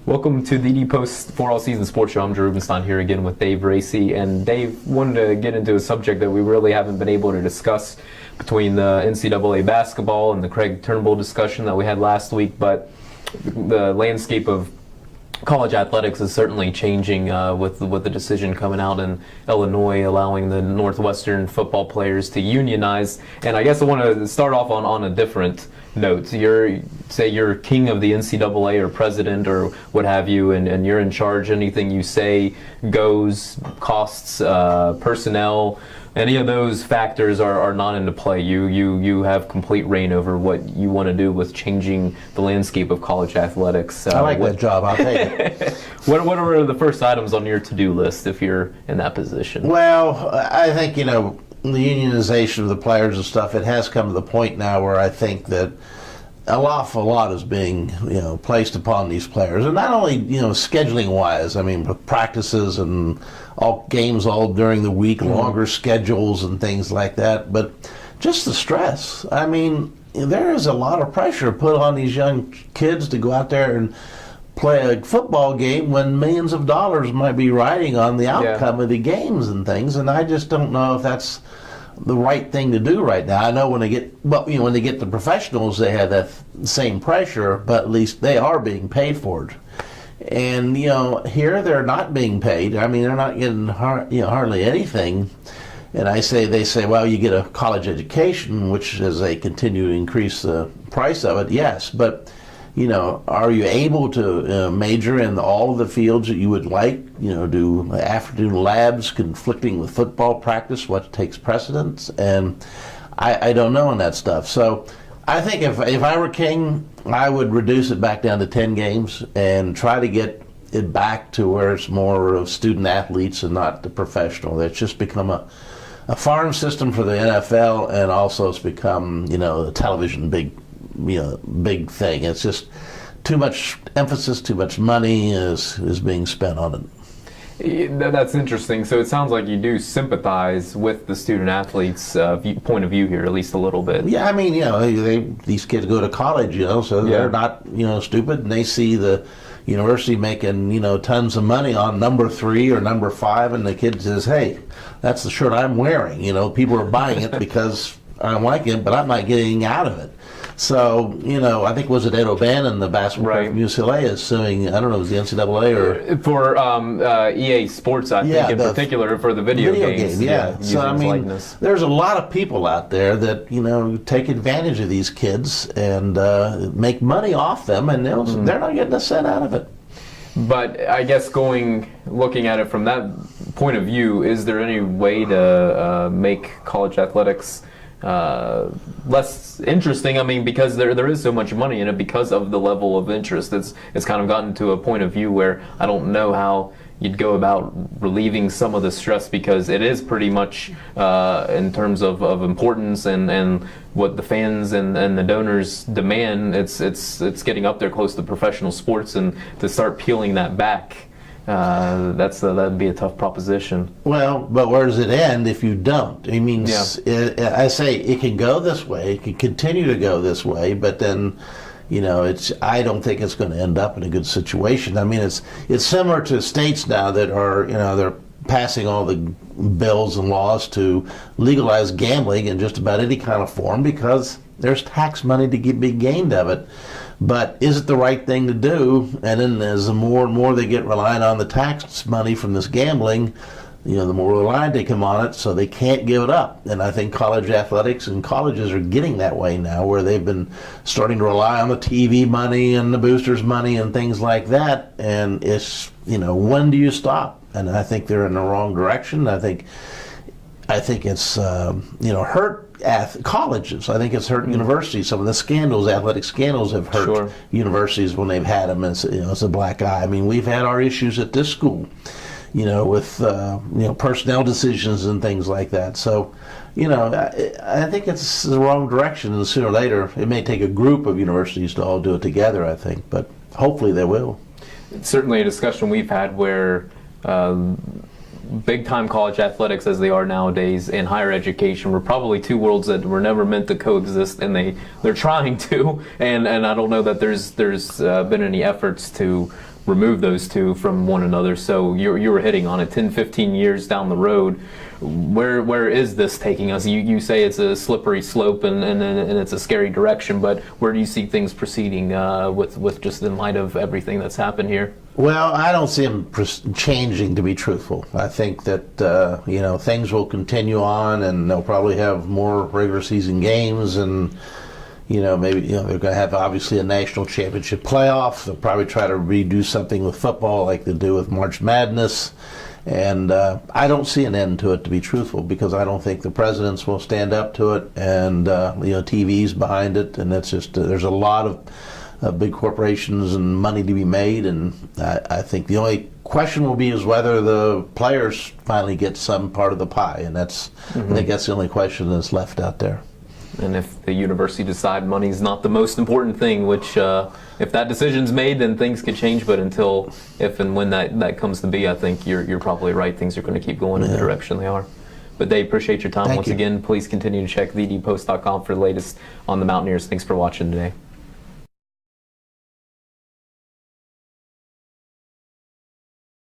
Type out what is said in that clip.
Welcome to the TheDPost for All Season Sports Show. I'm Drew Rubenstein here again with Dave Racy. And Dave wanted to get into a subject that we really haven't been able to discuss between the NCAA basketball and the Craig Turnbull discussion that we had last week. But the landscape of college athletics is certainly changing with the decision coming out in Illinois allowing the Northwestern football players to unionize. And I guess I want to start off on a different note. You're king of the NCAA or president or what have you, and you're in charge. Anything you say goes. Costs, personnel, any of those factors are not into play. You have complete reign over what you want to do with changing the landscape of college athletics. I like that job. I'll take it. What are the first items on your to-do list if you're in that position? Well, I think, the unionization of the players and stuff, it has come to the point now where I think that an awful lot is being, placed upon these players. And not only, scheduling wise, practices and all games all during the week, longer schedules and things like that, but just the stress. There is a lot of pressure put on these young kids to go out there and play a football game when millions of dollars might be riding on the outcome of the games and things, and I just don't know if that's the right thing to do right now. I know when they get the professionals, they have that same pressure, but at least they are being paid for it. And here they're not being paid. They're not getting hardly anything. And they say, well, you get a college education, which as they continue to increase the price of it, yes, but are you able to major in all of the fields that you would like? Do afternoon labs conflicting with football practice, what takes precedence? And I don't know on that stuff. So I think if I were king, I would reduce it back down to 10 games and try to get it back to where it's more of student athletes and not the professional. It's just become a farm system for the NFL, and also it's become, a television big thing. It's just too much emphasis, too much money is being spent on it. That's interesting. So it sounds like you do sympathize with the student athletes' point of view here, at least a little bit. Yeah, these kids go to college, so they're not, stupid, and they see the university making, tons of money on number 3 or number 5, and the kid says, hey, that's the shirt I'm wearing. People are buying it because I don't like it, but I'm not getting out of it. So, I think, was it Ed O'Bannon, the basketball player from UCLA, is suing, I don't know, it was the NCAA or... For EA Sports, I think, in particular, for the video games. Game. So, there's a lot of people out there that, take advantage of these kids and make money off them, and they're not getting a cent out of it. But I guess looking at it from that point of view, is there any way to make college athletics less interesting? Because there is so much money in it because of the level of interest. It's kind of gotten to a point of view where I don't know how you'd go about relieving some of the stress, because it is pretty much in terms of importance and what the fans and the donors demand. It's getting up there close to professional sports, and to start peeling that back, that'd be a tough proposition. Well, but where does it end if you don't? I say it can go this way, it can continue to go this way, but then, I don't think it's going to end up in a good situation. It's similar to states now that are, they're passing all the bills and laws to legalize gambling in just about any kind of form because there's tax money to be gained of it. But is it the right thing to do? And then as the more and more they get reliant on the tax money from this gambling, the more reliant they come on it, so they can't give it up. And I think college athletics and colleges are getting that way now, where they've been starting to rely on the TV money and the boosters money and things like that. And it's, when do you stop? And I think they're in the wrong direction. I think it's, hurt colleges. I think it's hurt universities. Some of the scandals, athletic scandals, have hurt universities when they've had them as a black eye. We've had our issues at this school, with personnel decisions and things like that. So, I think it's the wrong direction, and sooner or later it may take a group of universities to all do it together, I think, but hopefully they will. It's certainly a discussion we've had where big time college athletics as they are nowadays and higher education were probably two worlds that were never meant to coexist, and they're trying to. And I don't know that there's been any efforts to remove those two from one another. So you were hitting on it. 10, 15 years down the road, where is this taking us? You say it's a slippery slope and it's a scary direction, but where do you see things proceeding with just in light of everything that's happened here? Well, I don't see them changing, to be truthful. I think that things will continue on, and they'll probably have more regular season games, and maybe they're going to have obviously a national championship playoff. They'll probably try to redo something with football like they do with March Madness. And I don't see an end to it, to be truthful, because I don't think the presidents will stand up to it, and TV's behind it, and it's just there's a lot of big corporations and money to be made, and I think the only question will be is whether the players finally get some part of the pie, and I think that's the only question that's left out there. And if the university decide money's not the most important thing, which if that decision's made, then things could change. But until if and when that comes to be, I think you're probably right. Things are going to keep going in the direction they are. But Dave, appreciate your time once again. Please continue to check TheDPost.com for the latest on the Mountaineers. Thanks for watching today.